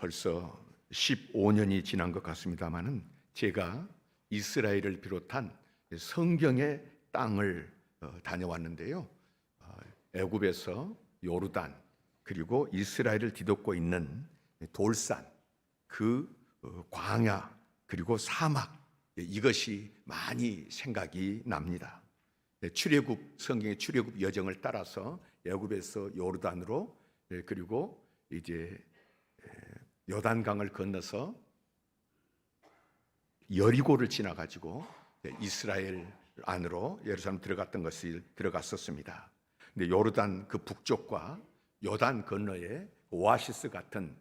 벌써 15년이 지난 것 같습니다만은 제가 이스라엘을 비롯한 성경의 땅을 다녀왔는데요. 애굽에서 요르단 그리고 이스라엘을 뒤덮고 있는 돌산, 그 광야 그리고 사막, 이것이 많이 생각이 납니다. 성경의 출애굽 여정을 따라서 애굽에서 요르단으로, 그리고 이제 요단강을 건너서 여리고를 지나가지고 이스라엘 안으로 예루살렘 들어갔던 것이 들어갔었습니다. 근데 요르단 그 북쪽과 요단 건너에 오아시스 같은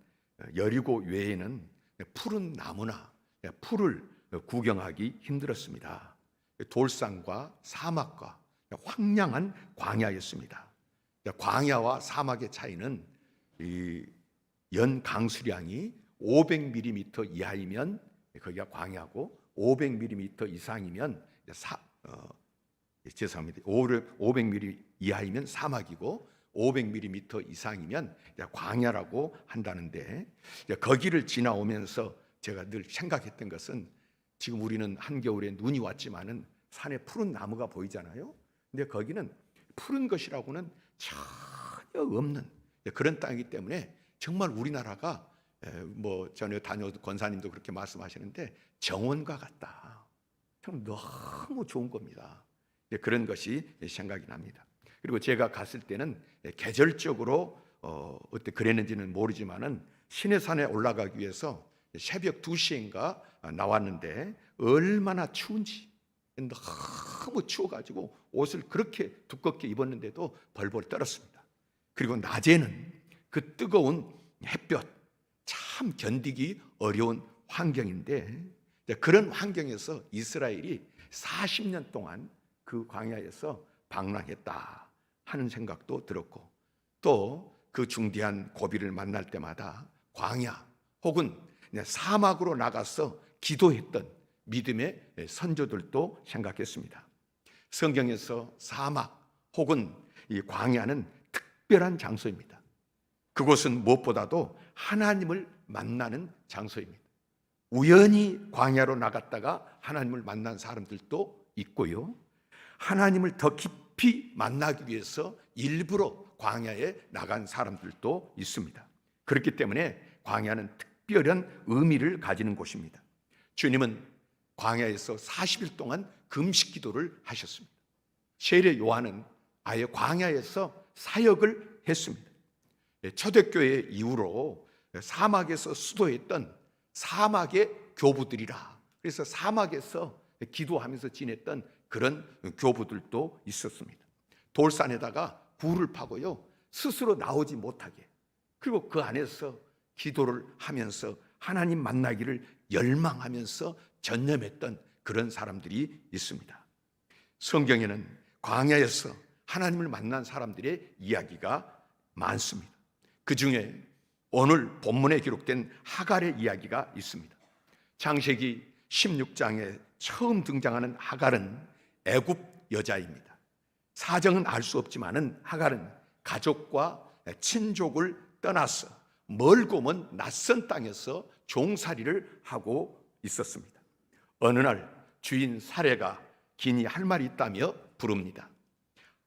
여리고 외에는 푸른 나무나 풀을 구경하기 힘들었습니다. 돌산과 사막과 황량한 광야였습니다. 광야와 사막의 차이는 이 연 강수량이 500mm 이하이면 거기가 광야고, 500mm 이상이면 500mm 이하이면 사막이고, 500mm 이상이면 광야라고 한다는데, 거기를 지나오면서 제가 늘 생각했던 것은, 지금 우리는 한겨울에 눈이 왔지만은 산에 푸른 나무가 보이잖아요. 근데 거기는 푸른 것이라고는 전혀 없는 그런 땅이기 때문에 정말 우리나라가 전에 다녀온 권사님도 그렇게 말씀하시는데 정원과 같다. 참 너무 좋은 겁니다. 그런 것이 생각이 납니다. 그리고 제가 갔을 때는 계절적으로 어떻게 그랬는지는 모르지만은 시내산에 올라가기 위해서 새벽 2시인가 나왔는데 얼마나 추운지, 너무 추워가지고 옷을 그렇게 두껍게 입었는데도 벌벌 떨었습니다. 그리고 낮에는 그 뜨거운 햇볕, 참 견디기 어려운 환경인데, 그런 환경에서 이스라엘이 40년 동안 그 광야에서 방랑했다 하는 생각도 들었고, 또 그 중대한 고비를 만날 때마다 광야 혹은 사막으로 나가서 기도했던 믿음의 선조들도 생각했습니다. 성경에서 사막 혹은 이 광야는 특별한 장소입니다. 그곳은 무엇보다도 하나님을 만나는 장소입니다. 우연히 광야로 나갔다가 하나님을 만난 사람들도 있고요, 하나님을 더 깊이 만나기 위해서 일부러 광야에 나간 사람들도 있습니다. 그렇기 때문에 광야는 특별한 의미를 가지는 곳입니다. 주님은 광야에서 40일 동안 금식 기도를 하셨습니다. 세례 요한은 아예 광야에서 사역을 했습니다. 초대교회 이후로 사막에서 수도했던 사막의 교부들이라, 그래서 사막에서 기도하면서 지냈던 그런 교부들도 있었습니다. 돌산에다가 굴을 파고요, 스스로 나오지 못하게, 그리고 그 안에서 기도를 하면서 하나님 만나기를 열망하면서 전념했던 그런 사람들이 있습니다. 성경에는 광야에서 하나님을 만난 사람들의 이야기가 많습니다. 그 중에 오늘 본문에 기록된 하갈의 이야기가 있습니다. 창세기 16장에 처음 등장하는 하갈은 애굽 여자입니다. 사정은 알 수 없지만은 하갈은 가족과 친족을 떠나서 멀고 먼 낯선 땅에서 종살이를 하고 있었습니다. 어느 날 주인 사레가 기니 할 말이 있다며 부릅니다.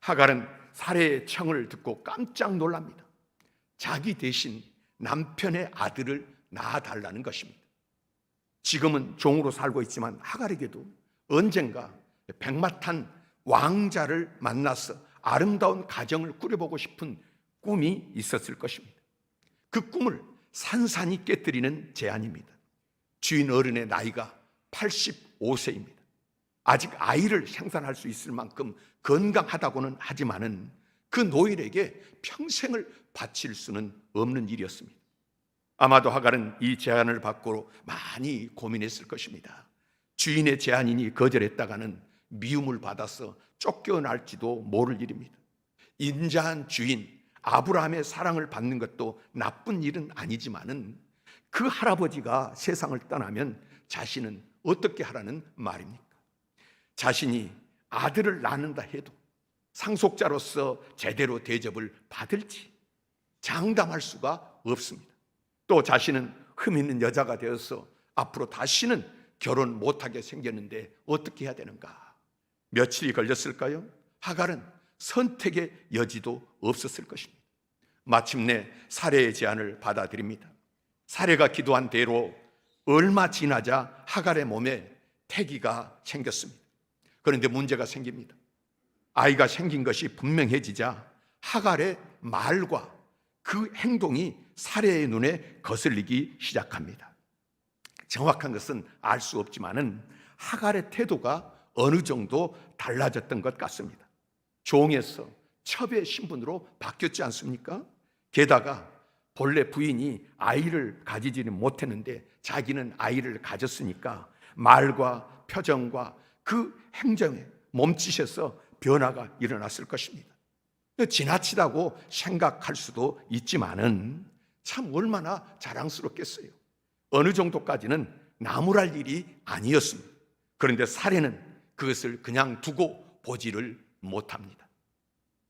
하갈은 사레의 청을 듣고 깜짝 놀랍니다. 자기 대신 남편의 아들을 낳아달라는 것입니다. 지금은 종으로 살고 있지만 하갈에게도 언젠가 백마탄 왕자를 만나서 아름다운 가정을 꾸려보고 싶은 꿈이 있었을 것입니다. 그 꿈을 산산이 깨뜨리는 제안입니다. 주인 어른의 나이가 85세입니다. 아직 아이를 생산할 수 있을 만큼 건강하다고는 하지만은 그 노인에게 평생을 바칠 수는 없는 일이었습니다. 아마도 하갈은 이 제안을 받고 많이 고민했을 것입니다. 주인의 제안이니 거절했다가는 미움을 받아서 쫓겨날지도 모를 일입니다. 인자한 주인 아브라함의 사랑을 받는 것도 나쁜 일은 아니지만은 그 할아버지가 세상을 떠나면 자신은 어떻게 하라는 말입니까? 자신이 아들을 낳는다 해도 상속자로서 제대로 대접을 받을지 장담할 수가 없습니다. 또 자신은 흠 있는 여자가 되어서 앞으로 다시는 결혼 못하게 생겼는데 어떻게 해야 되는가? 며칠이 걸렸을까요? 하갈은 선택의 여지도 없었을 것입니다. 마침내 사레의 제안을 받아들입니다. 사레가 기도한 대로 얼마 지나자 하갈의 몸에 태기가 생겼습니다. 그런데 문제가 생깁니다. 아이가 생긴 것이 분명해지자 하갈의 말과 그 행동이 사레의 눈에 거슬리기 시작합니다. 정확한 것은 알 수 없지만은 하갈의 태도가 어느 정도 달라졌던 것 같습니다. 종에서 첩의 신분으로 바뀌었지 않습니까? 게다가 본래 부인이 아이를 가지지는 못했는데 자기는 아이를 가졌으니까 말과 표정과 그 행정에 몸짓에서 변화가 일어났을 것입니다. 지나치다고 생각할 수도 있지만은 참 얼마나 자랑스럽겠어요. 어느 정도까지는 나무랄 일이 아니었습니다. 그런데 사례는 그것을 그냥 두고 보지를 못합니다.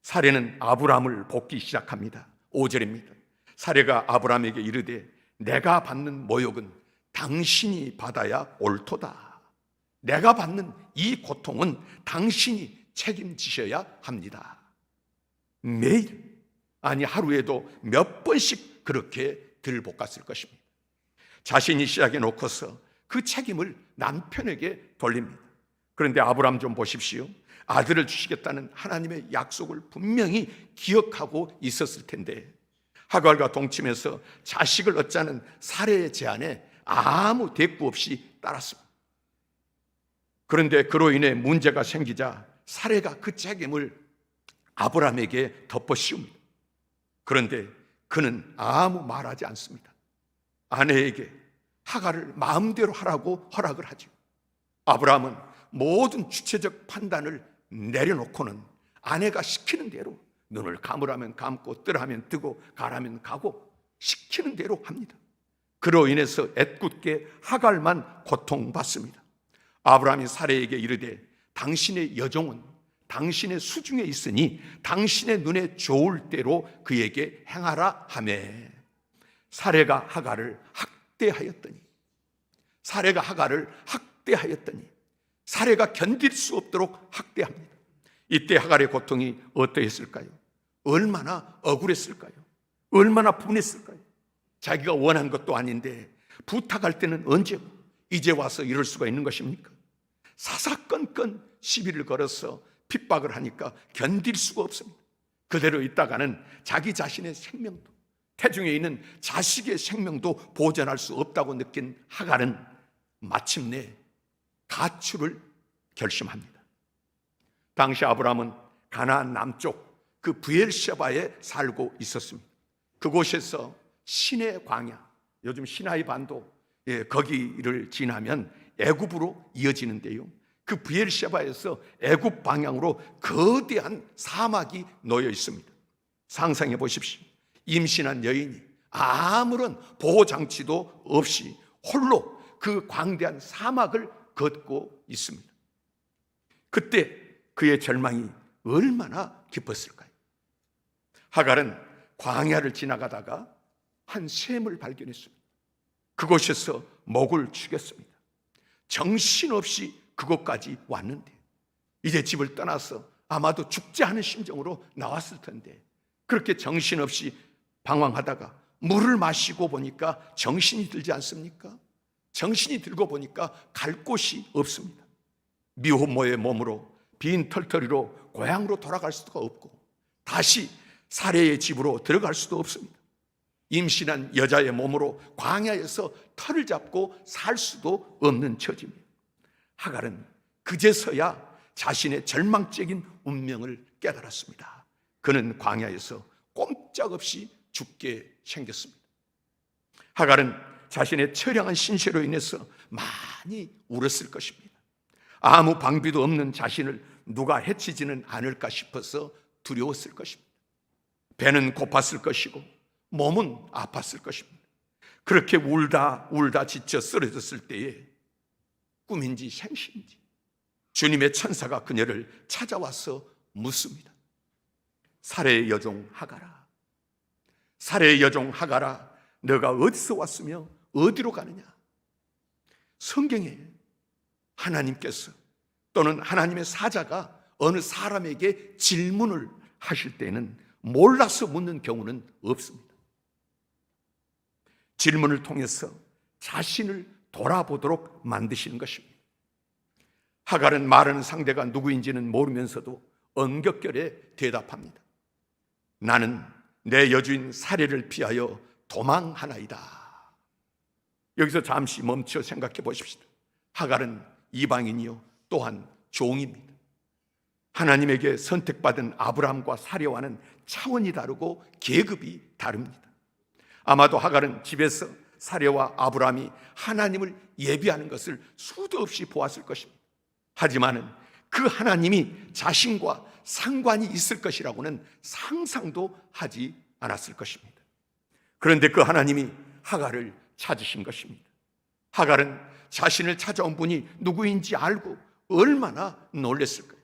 사례는 아브라함을 볶기 시작합니다. 5절입니다. 사례가 아브라함에게 이르되 내가 받는 모욕은 당신이 받아야 옳도다. 내가 받는 이 고통은 당신이 책임지셔야 합니다. 매일, 아니 하루에도 몇 번씩 그렇게 들볶았을 것입니다. 자신이 시작해 놓고서 그 책임을 남편에게 돌립니다. 그런데 아브라함 좀 보십시오. 아들을 주시겠다는 하나님의 약속을 분명히 기억하고 있었을 텐데 하갈과 동침해서 자식을 얻자는 사례의 제안에 아무 대꾸 없이 따랐습니다. 그런데 그로 인해 문제가 생기자 사례가 그 책임을 아브라함에게 덮어씌웁니다. 그런데 그는 아무 말하지 않습니다. 아내에게 하갈을 마음대로 하라고 허락을 하죠. 아브라함은 모든 주체적 판단을 내려놓고는 아내가 시키는 대로 눈을 감으라면 감고 뜨라면 뜨고 가라면 가고 시키는 대로 합니다. 그로 인해서 애꿎게 하갈만 고통받습니다. 아브라함이 사레에게 이르되 당신의 여종은 당신의 수중에 있으니 당신의 눈에 좋을 대로 그에게 행하라 하매 사레가 하갈을 학대하였더니 사레가 견딜 수 없도록 학대합니다. 이때 하갈의 고통이 어떠했을까요? 얼마나 억울했을까요? 얼마나 분했을까요? 자기가 원한 것도 아닌데 부탁할 때는 언제고 이제 와서 이럴 수가 있는 것입니까? 사사건건 시비를 걸어서 핍박을 하니까 견딜 수가 없습니다. 그대로 있다가는 자기 자신의 생명도 태중에 있는 자식의 생명도 보존할 수 없다고 느낀 하갈은 마침내 가출을 결심합니다. 당시 아브라함은 가나안 남쪽 그 브엘셰바에 살고 있었습니다. 그곳에서 시내 광야, 요즘 시나이 반도 거기를 지나면 애굽으로 이어지는데요. 그 브엘셰바에서 애굽 방향으로 거대한 사막이 놓여 있습니다. 상상해 보십시오. 임신한 여인이 아무런 보호 장치도 없이 홀로 그 광대한 사막을 걷고 있습니다. 그때 그의 절망이 얼마나 깊었을까요? 하갈은 광야를 지나가다가 한 샘을 발견했습니다. 그곳에서 목을 죽였습니다. 정신없이 그곳까지 왔는데 이제 집을 떠나서 아마도 죽지 않은 심정으로 나왔을 텐데 그렇게 정신없이 방황하다가 물을 마시고 보니까 정신이 들지 않습니까? 정신이 들고 보니까 갈 곳이 없습니다. 미혼모의 몸으로 빈 털터리로 고향으로 돌아갈 수가 없고 다시 사례의 집으로 들어갈 수도 없습니다. 임신한 여자의 몸으로 광야에서 털을 잡고 살 수도 없는 처지입니다. 하갈은 그제서야 자신의 절망적인 운명을 깨달았습니다. 그는 광야에서 꼼짝없이 죽게 생겼습니다. 하갈은 자신의 처량한 신세로 인해서 많이 울었을 것입니다. 아무 방비도 없는 자신을 누가 해치지는 않을까 싶어서 두려웠을 것입니다. 배는 고팠을 것이고 몸은 아팠을 것입니다. 그렇게 울다 지쳐 쓰러졌을 때에 꿈인지 생시인지 주님의 천사가 그녀를 찾아와서 묻습니다. 사레의 여종 하갈아, 너가 어디서 왔으며 어디로 가느냐? 성경에 하나님께서 또는 하나님의 사자가 어느 사람에게 질문을 하실 때는 몰라서 묻는 경우는 없습니다. 질문을 통해서 자신을 돌아보도록 만드시는 것입니다. 하갈은 말하는 상대가 누구인지는 모르면서도 언격결에 대답합니다. 나는 내 여주인 사례를 피하여 도망하나이다. 여기서 잠시 멈춰 생각해 보십시오. 하갈은 이방인이요 또한 종입니다. 하나님에게 선택받은 아브라함과 사례와는 차원이 다르고 계급이 다릅니다. 아마도 하갈은 집에서 사례와 아브라함이 하나님을 예비하는 것을 수도 없이 보았을 것입니다. 하지만은 그 하나님이 자신과 상관이 있을 것이라고는 상상도 하지 않았을 것입니다. 그런데 그 하나님이 하갈을 찾으신 것입니다. 하갈은 자신을 찾아온 분이 누구인지 알고 얼마나 놀랐을까요?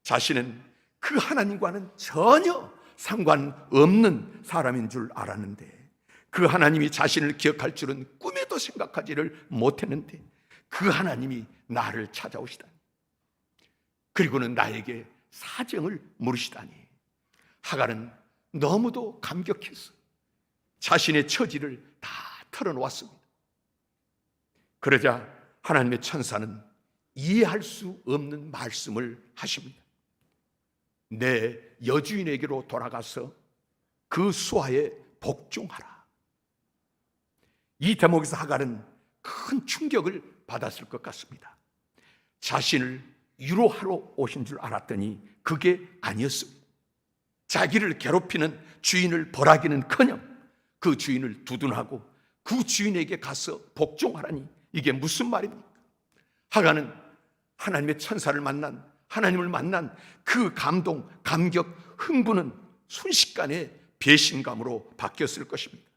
자신은 그 하나님과는 전혀 상관없는 사람인 줄 알았는데, 그 하나님이 자신을 기억할 줄은 꿈에도 생각하지를 못했는데 그 하나님이 나를 찾아오시다니, 그리고는 나에게 사정을 물으시다니, 하갈은 너무도 감격해서 자신의 처지를 다 털어놓았습니다. 그러자 하나님의 천사는 이해할 수 없는 말씀을 하십니다. 내 여주인에게로 돌아가서 그 수하에 복종하라. 이 대목에서 하갈은 큰 충격을 받았을 것 같습니다. 자신을 위로하러 오신 줄 알았더니 그게 아니었습니다. 자기를 괴롭히는 주인을 벌하기는커녕 그 주인을 두둔하고 그 주인에게 가서 복종하라니, 이게 무슨 말입니까? 하갈은 하나님의 천사를 만난, 하나님을 만난 그 감동, 감격, 흥분은 순식간에 배신감으로 바뀌었을 것입니다.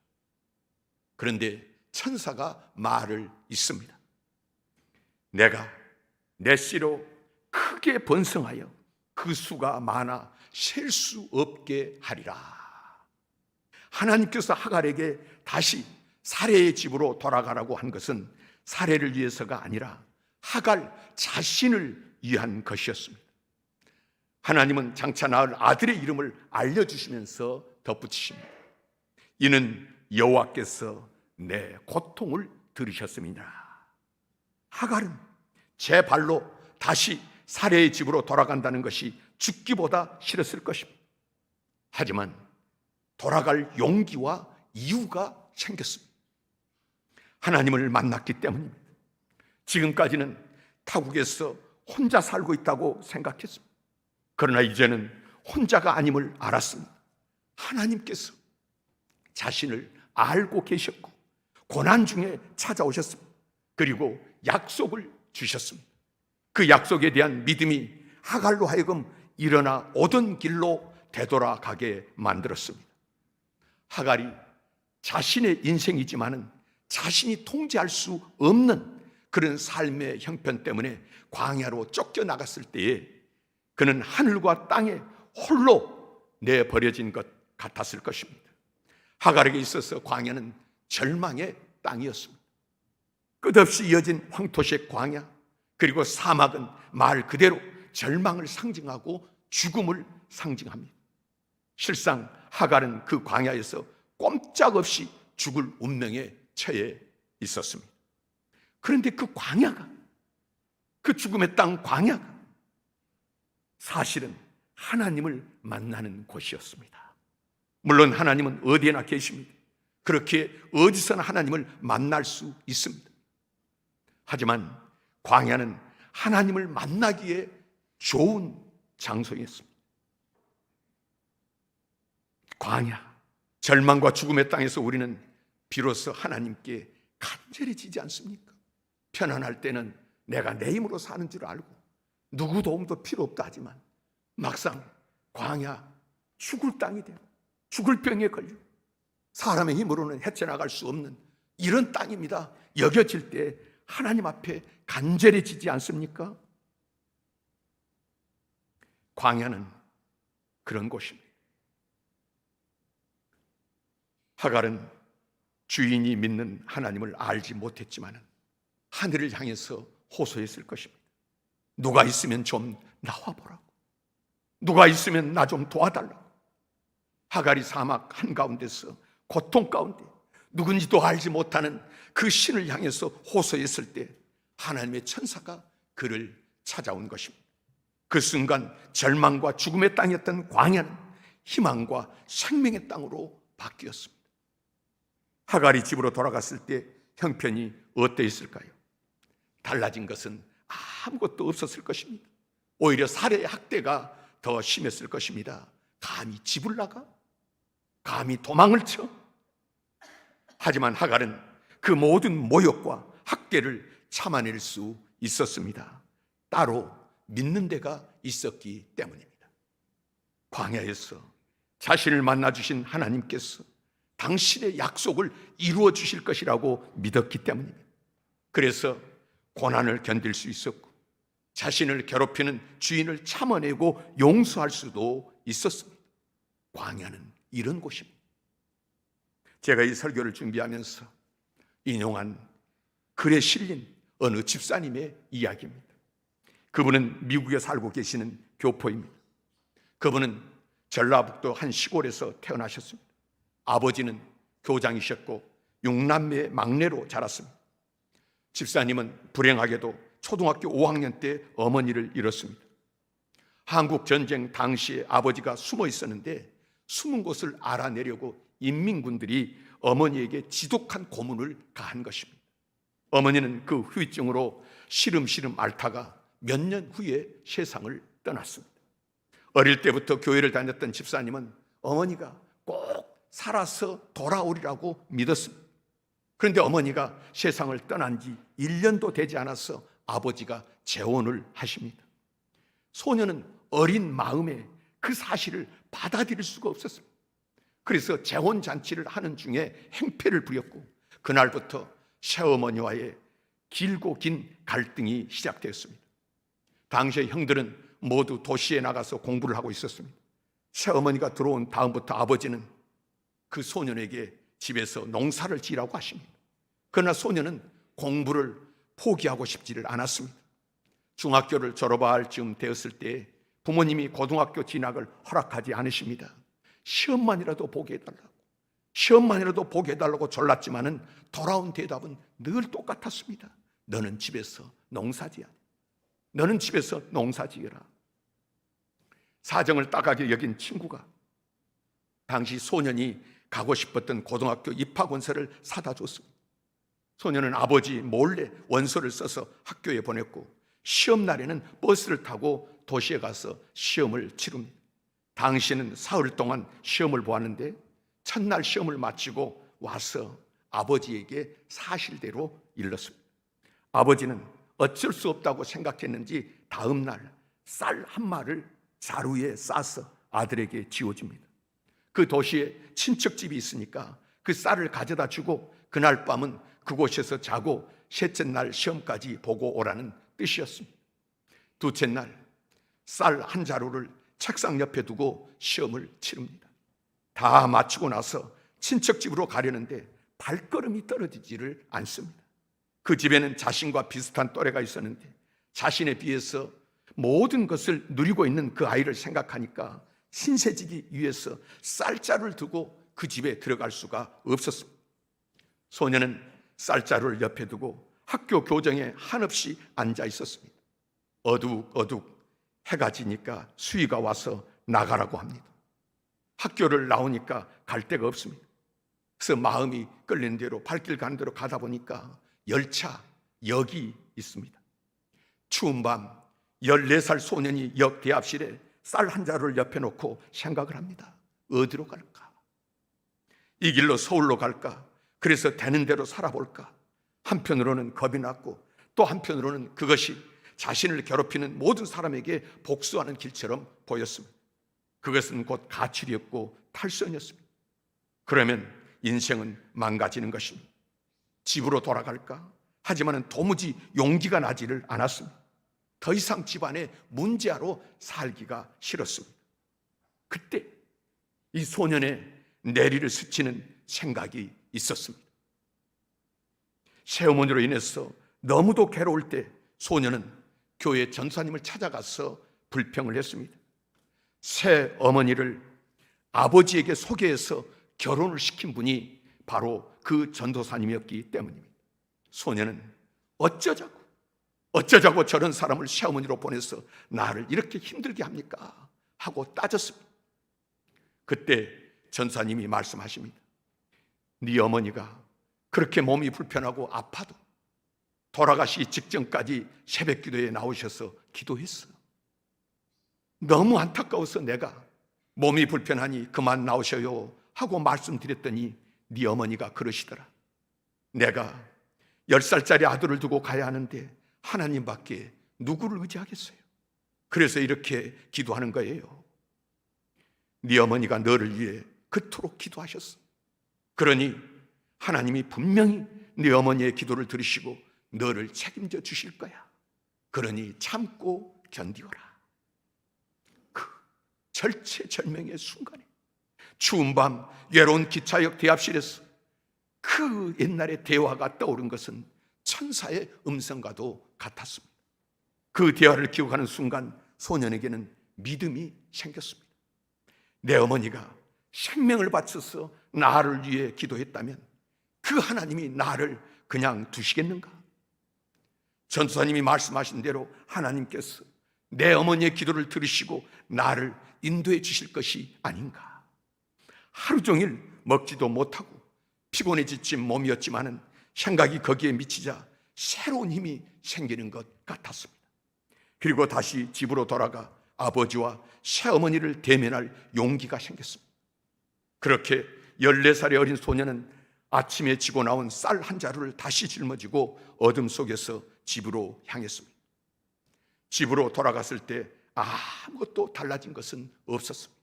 그런데 천사가 말을 잇습니다. 내가 내 씨로 크게 번성하여 그 수가 많아 셀 수 없게 하리라. 하나님께서 하갈에게 다시 사레의 집으로 돌아가라고 한 것은 사레를 위해서가 아니라 하갈 자신을 위한 것이었습니다. 하나님은 장차 낳을 아들의 이름을 알려주시면서 덧붙이십니다. 이는 여호와께서 내 고통을 들으셨음이니라. 하갈은 제 발로 다시 사레의 집으로 돌아간다는 것이 죽기보다 싫었을 것입니다. 하지만 돌아갈 용기와 이유가 생겼습니다. 하나님을 만났기 때문입니다. 지금까지는 타국에서 혼자 살고 있다고 생각했습니다. 그러나 이제는 혼자가 아님을 알았습니다. 하나님께서 자신을 알고 계셨고 고난 중에 찾아오셨습니다. 그리고 약속을 주셨습니다. 그 약속에 대한 믿음이 하갈로 하여금 일어나 오던 길로 되돌아가게 만들었습니다. 하갈이 자신의 인생이지만은 자신이 통제할 수 없는 그런 삶의 형편 때문에 광야로 쫓겨나갔을 때에 그는 하늘과 땅에 홀로 내버려진 것 같았을 것입니다. 하갈에게 있어서 광야는 절망의 땅이었습니다. 끝없이 이어진 황토색 광야, 그리고 사막은 말 그대로 절망을 상징하고 죽음을 상징합니다. 실상 하갈은 그 광야에서 꼼짝없이 죽을 운명에 처해 있었습니다. 그런데 그 광야가, 그 죽음의 땅 광야가 사실은 하나님을 만나는 곳이었습니다. 물론 하나님은 어디에나 계십니다. 그렇게 어디서나 하나님을 만날 수 있습니다. 하지만 광야는 하나님을 만나기에 좋은 장소였습니다. 광야, 절망과 죽음의 땅에서 우리는 비로소 하나님께 간절해지지 않습니까? 편안할 때는 내가 내 힘으로 사는 줄 알고 누구 도움도 필요 없다 하지만 막상 광야, 죽을 땅이 되고 죽을 병에 걸려 사람의 힘으로는 헤쳐나갈 수 없는 이런 땅입니다 여겨질 때 하나님 앞에 간절해지지 않습니까? 광야는 그런 곳입니다. 하갈은 주인이 믿는 하나님을 알지 못했지만 하늘을 향해서 호소했을 것입니다. 누가 있으면 좀 나와보라고, 누가 있으면 나 좀 도와달라고. 하갈이 사막 한가운데서 고통 가운데 누군지도 알지 못하는 그 신을 향해서 호소했을 때 하나님의 천사가 그를 찾아온 것입니다. 그 순간 절망과 죽음의 땅이었던 광야는 희망과 생명의 땅으로 바뀌었습니다. 하갈이 집으로 돌아갔을 때 형편이 어떠했을까요? 달라진 것은 아무것도 없었을 것입니다. 오히려 살해의 학대가 더 심했을 것입니다. 감히 집을 나가? 감히 도망을 쳐? 하지만 하갈은 그 모든 모욕과 학대를 참아낼 수 있었습니다. 따로 믿는 데가 있었기 때문입니다. 광야에서 자신을 만나주신 하나님께서 당신의 약속을 이루어 주실 것이라고 믿었기 때문입니다. 그래서 고난을 견딜 수 있었고 자신을 괴롭히는 주인을 참아내고 용서할 수도 있었습니다. 광야는 이런 곳입니다. 제가 이 설교를 준비하면서 인용한 글에 실린 어느 집사님의 이야기입니다. 그분은 미국에 살고 계시는 교포입니다. 그분은 전라북도 한 시골에서 태어나셨습니다. 아버지는 교장이셨고 6남매의 막내로 자랐습니다. 집사님은 불행하게도 초등학교 5학년 때 어머니를 잃었습니다. 한국 전쟁 당시에 아버지가 숨어 있었는데 숨은 곳을 알아내려고 인민군들이 어머니에게 지독한 고문을 가한 것입니다. 어머니는 그 후유증으로 시름시름 앓다가 몇 년 후에 세상을 떠났습니다. 어릴 때부터 교회를 다녔던 집사님은 어머니가 꼭 살아서 돌아오리라고 믿었습니다. 그런데 어머니가 세상을 떠난 지 1년도 되지 않아서 아버지가 재혼을 하십니다. 소녀는 어린 마음에 그 사실을 받아들일 수가 없었습니다. 그래서 재혼 잔치를 하는 중에 행패를 부렸고 그날부터 새어머니와의 길고 긴 갈등이 시작되었습니다. 당시의 형들은 모두 도시에 나가서 공부를 하고 있었습니다. 새어머니가 들어온 다음부터 아버지는 그 소년에게 집에서 농사를 지으라고 하십니다. 그러나 소년은 공부를 포기하고 싶지를 않았습니다. 중학교를 졸업할 즈음 되었을 때 부모님이 고등학교 진학을 허락하지 않으십니다. 시험만이라도 보게 해달라고, 시험만이라도 보게 해달라고 졸랐지만은 돌아온 대답은 늘 똑같았습니다. 너는 집에서 농사지어라. 너는 집에서 농사지어라. 사정을 따가게 여긴 친구가 당시 소년이 가고 싶었던 고등학교 입학원서를 사다 줬습니다. 소년은 아버지 몰래 원서를 써서 학교에 보냈고 시험 날에는 버스를 타고 도시에 가서 시험을 치릅니다. 당시에는 사흘 동안 시험을 보았는데 첫날 시험을 마치고 와서 아버지에게 사실대로 일렀습니다. 아버지는 어쩔 수 없다고 생각했는지 다음 날 쌀 한 마를 자루에 싸서 아들에게 지어줍니다. 그 도시에 친척집이 있으니까 그 쌀을 가져다 주고 그날 밤은 그곳에서 자고 셋째 날 시험까지 보고 오라는 뜻이었습니다. 둘째 날 쌀 한 자루를 책상 옆에 두고 시험을 치릅니다. 다 마치고 나서 친척집으로 가려는데 발걸음이 떨어지지를 않습니다. 그 집에는 자신과 비슷한 또래가 있었는데 자신에 비해서 모든 것을 누리고 있는 그 아이를 생각하니까 신세지기 위해서 쌀자루를 두고 그 집에 들어갈 수가 없었습니다. 소녀는 쌀자루를 옆에 두고 학교 교정에 한없이 앉아 있었습니다. 어둑어둑 해가 지니까 수위가 와서 나가라고 합니다. 학교를 나오니까 갈 데가 없습니다. 그래서 마음이 끌리는 대로 발길 가는 대로 가다 보니까 열차역이 있습니다. 추운 밤 14살 소년이 역 대합실에 쌀 한 자루를 옆에 놓고 생각을 합니다. 어디로 갈까? 이 길로 서울로 갈까? 그래서 되는 대로 살아볼까? 한편으로는 겁이 났고 또 한편으로는 그것이 자신을 괴롭히는 모든 사람에게 복수하는 길처럼 보였습니다. 그것은 곧 가출이었고 탈선이었습니다. 그러면 인생은 망가지는 것입니다. 집으로 돌아갈까? 하지만 도무지 용기가 나지를 않았습니다. 더 이상 집안의 문제아로 살기가 싫었습니다. 그때 이 소년의 내리를 스치는 생각이 있었습니다. 새어머니로 인해서 너무도 괴로울 때 소녀는 교회 전사님을 찾아가서 불평을 했습니다. 새어머니를 아버지에게 소개해서 결혼을 시킨 분이 바로 그 전도사님이었기 때문입니다. 소녀는 어쩌자고 저런 사람을 새어머니로 보내서 나를 이렇게 힘들게 합니까? 하고 따졌습니다. 그때 전사님이 말씀하십니다. 네 어머니가 그렇게 몸이 불편하고 아파도 돌아가시기 직전까지 새벽 기도에 나오셔서 기도했어. 너무 안타까워서 내가 몸이 불편하니 그만 나오셔요 하고 말씀드렸더니 네 어머니가 그러시더라. 내가 10살짜리 아들을 두고 가야 하는데 하나님밖에 누구를 의지하겠어요? 그래서 이렇게 기도하는 거예요. 네 어머니가 너를 위해 그토록 기도하셨어. 그러니 하나님이 분명히 네 어머니의 기도를 들으시고 너를 책임져 주실 거야. 그러니 참고 견디어라. 그 절체절명의 순간에 추운 밤 외로운 기차역 대합실에서 그 옛날의 대화가 떠오른 것은 천사의 음성과도 같았습니다. 그 대화를 기억하는 순간 소년에게는 믿음이 생겼습니다. 내 어머니가 생명을 바쳐서 나를 위해 기도했다면 그 하나님이 나를 그냥 두시겠는가? 전도사님이 말씀하신 대로 하나님께서 내 어머니의 기도를 들으시고 나를 인도해 주실 것이 아닌가? 하루 종일 먹지도 못하고 피곤해 지친 몸이었지만은 생각이 거기에 미치자 새로운 힘이 생기는 것 같았습니다. 그리고 다시 집으로 돌아가 아버지와 새어머니를 대면할 용기가 생겼습니다. 그렇게 14살의 어린 소녀는 아침에 지고 나온 쌀 한 자루를 다시 짊어지고 어둠 속에서 집으로 향했습니다. 집으로 돌아갔을 때 아무것도 달라진 것은 없었습니다.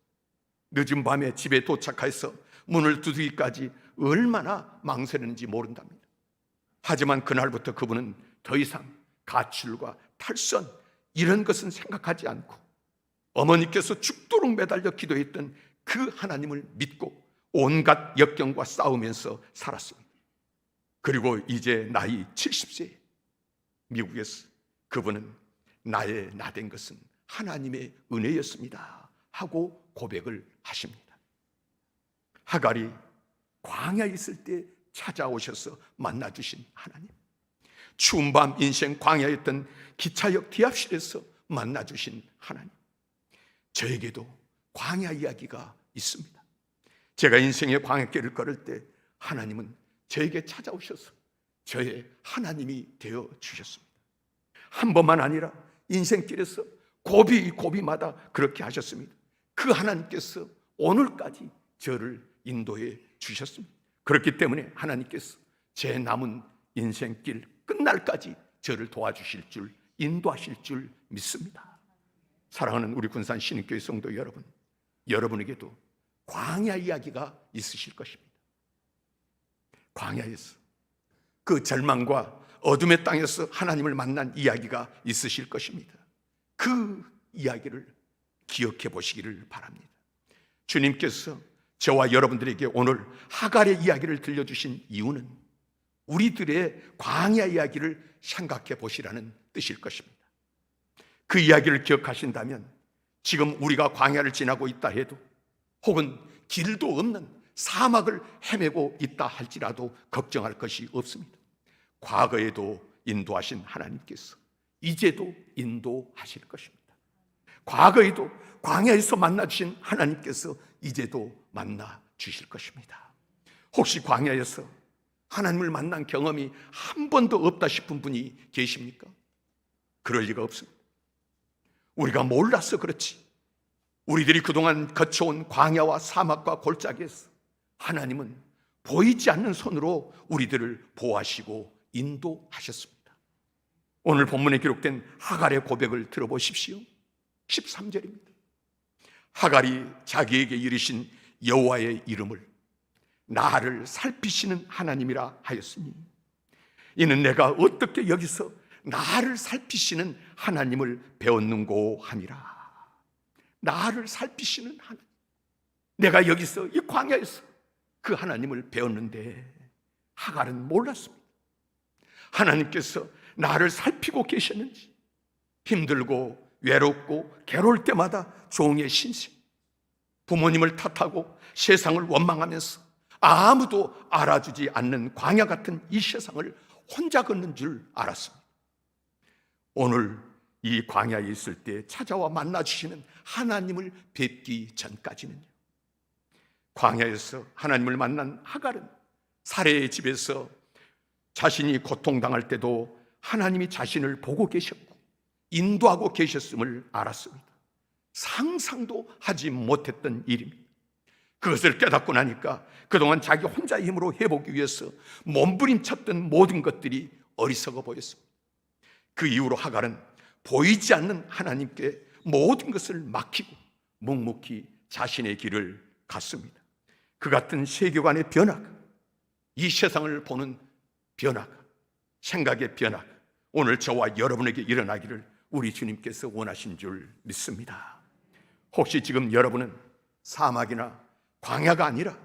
늦은 밤에 집에 도착해서 문을 두드기까지 얼마나 망설였는지 모른답니다. 하지만 그날부터 그분은 더 이상 가출과 탈선 이런 것은 생각하지 않고 어머니께서 죽도록 매달려 기도했던 그 하나님을 믿고 온갖 역경과 싸우면서 살았습니다. 그리고 이제 나이 70세 미국에서 그분은 나의 나된 것은 하나님의 은혜였습니다 하고 고백을 하십니다. 하갈이 광야에 있을 때 찾아오셔서 만나주신 하나님, 추운 밤 인생 광야였던 기차역 대합실에서 만나주신 하나님, 저에게도 광야 이야기가 있습니다. 제가 인생의 광야길을 걸을 때 하나님은 저에게 찾아오셔서 저의 하나님이 되어 주셨습니다. 한 번만 아니라 인생길에서 고비마다 그렇게 하셨습니다. 그 하나님께서 오늘까지 저를 인도해 주셨습니다. 그렇기 때문에 하나님께서 제 남은 인생길 끝날까지 저를 도와주실 줄, 인도하실 줄 믿습니다. 사랑하는 우리 군산 신익교회 성도 여러분, 여러분에게도 광야 이야기가 있으실 것입니다. 광야에서 그 절망과 어둠의 땅에서 하나님을 만난 이야기가 있으실 것입니다. 그 이야기를 기억해 보시기를 바랍니다. 주님께서 저와 여러분들에게 오늘 하갈의 이야기를 들려주신 이유는 우리들의 광야 이야기를 생각해 보시라는 뜻일 것입니다. 그 이야기를 기억하신다면 지금 우리가 광야를 지나고 있다 해도 혹은 길도 없는 사막을 헤매고 있다 할지라도 걱정할 것이 없습니다. 과거에도 인도하신 하나님께서 이제도 인도하실 것입니다. 과거에도 광야에서 만나주신 하나님께서 이제도 만나 주실 것입니다. 혹시 광야에서 하나님을 만난 경험이 한 번도 없다 싶은 분이 계십니까? 그럴 리가 없습니다. 우리가 몰라서 그렇지, 우리들이 그동안 거쳐온 광야와 사막과 골짜기에서 하나님은 보이지 않는 손으로 우리들을 보호하시고 인도하셨습니다. 오늘 본문에 기록된 하갈의 고백을 들어보십시오. 13절입니다. 하갈이 자기에게 이르신 여호와의 이름을 나를 살피시는 하나님이라 하였으니 이는 내가 어떻게 여기서 나를 살피시는 하나님을 배웠는고 함이라. 나를 살피시는 하나님, 내가 여기서 이 광야에서 그 하나님을 배웠는데 하갈은 몰랐습니다. 하나님께서 나를 살피고 계셨는지, 힘들고 외롭고 괴로울 때마다 종의 신세, 부모님을 탓하고 세상을 원망하면서 아무도 알아주지 않는 광야 같은 이 세상을 혼자 걷는 줄 알았습니다. 오늘 이 광야에 있을 때 찾아와 만나주시는 하나님을 뵙기 전까지는요, 광야에서 하나님을 만난 하갈은 사레의 집에서 자신이 고통당할 때도 하나님이 자신을 보고 계셨고 인도하고 계셨음을 알았습니다. 상상도 하지 못했던 일입니다. 그것을 깨닫고 나니까 그동안 자기 혼자의 힘으로 해보기 위해서 몸부림쳤던 모든 것들이 어리석어 보였습니다. 그 이후로 하갈은 보이지 않는 하나님께 모든 것을 맡기고 묵묵히 자신의 길을 갔습니다. 그 같은 세계관의 변화가, 이 세상을 보는 변화가, 생각의 변화가 오늘 저와 여러분에게 일어나기를 우리 주님께서 원하신 줄 믿습니다. 혹시 지금 여러분은 사막이나 광야가 아니라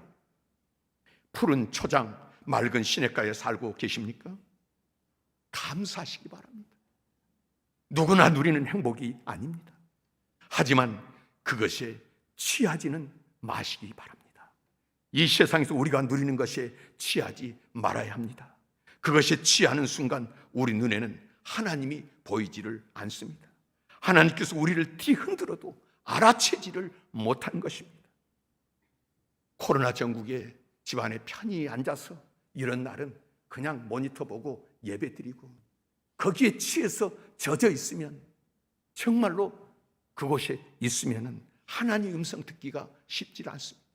푸른 초장, 맑은 시냇가에 살고 계십니까? 감사하시기 바랍니다. 누구나 누리는 행복이 아닙니다. 하지만 그것에 취하지는 마시기 바랍니다. 이 세상에서 우리가 누리는 것에 취하지 말아야 합니다. 그것에 취하는 순간 우리 눈에는 하나님이 보이지를 않습니다. 하나님께서 우리를 뒤흔들어도 알아채지를 못하는 것입니다. 코로나 전국에 집안에 편히 앉아서 이런 날은 그냥 모니터 보고 예배 드리고 거기에 취해서 젖어 있으면, 정말로 그곳에 있으면 하나님의 음성 듣기가 쉽지 않습니다.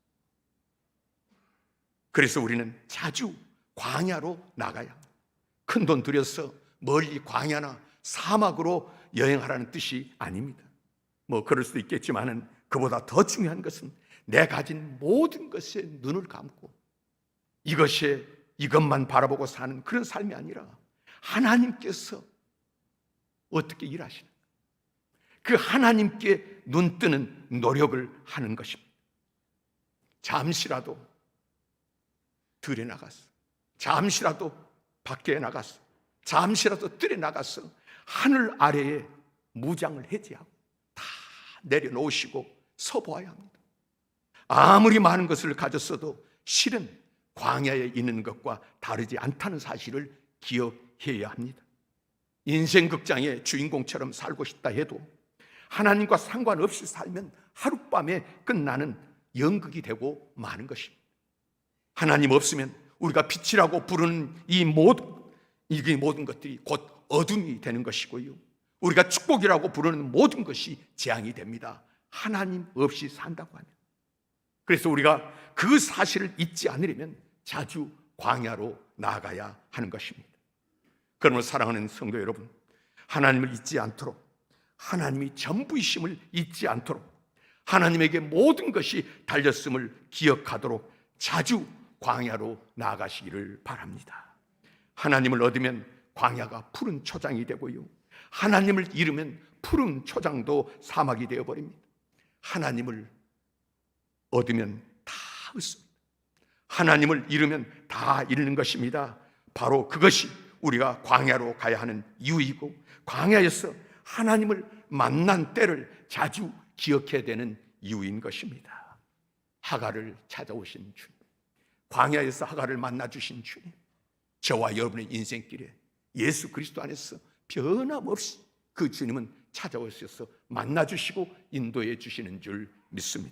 그래서 우리는 자주 광야로 나가야 합니다. 큰돈 들여서 멀리 광야나 사막으로 여행하라는 뜻이 아닙니다. 뭐 그럴 수도 있겠지만은 그보다 더 중요한 것은 내 가진 모든 것에 눈을 감고 이것만 바라보고 사는 그런 삶이 아니라 하나님께서 어떻게 일하시는, 그 하나님께 눈 뜨는 노력을 하는 것입니다. 잠시라도 들에 나가서, 잠시라도 밖에 나가서, 잠시라도 뜰에 나가서 하늘 아래에 무장을 해제하고 다 내려놓으시고 서보아야 합니다. 아무리 많은 것을 가졌어도 실은 광야에 있는 것과 다르지 않다는 사실을 기억해야 합니다. 인생 극장의 주인공처럼 살고 싶다 해도 하나님과 상관없이 살면 하룻밤에 끝나는 연극이 되고 마는 것입니다. 하나님 없으면 우리가 빛이라고 부르는 이 모든 것들이 곧 어둠이 되는 것이고요, 우리가 축복이라고 부르는 모든 것이 재앙이 됩니다. 하나님 없이 산다고 하면. 그래서 우리가 그 사실을 잊지 않으려면 자주 광야로 나아가야 하는 것입니다. 그러므로 사랑하는 성도 여러분, 하나님을 잊지 않도록, 하나님이 전부이심을 잊지 않도록, 하나님에게 모든 것이 달렸음을 기억하도록 자주 광야로 나아가시기를 바랍니다. 하나님을 얻으면 광야가 푸른 초장이 되고요, 하나님을 잃으면 푸른 초장도 사막이 되어버립니다. 하나님을 얻으면 다 얻습니다. 하나님을 잃으면 다 잃는 것입니다. 바로 그것이 우리가 광야로 가야 하는 이유이고, 광야에서 하나님을 만난 때를 자주 기억해야 되는 이유인 것입니다. 하갈을 찾아오신 주님, 광야에서 하갈을 만나주신 주님, 저와 여러분의 인생길에 예수 그리스도 안에서 변함없이 그 주님은 찾아오셔서 만나주시고 인도해 주시는 줄 믿습니다.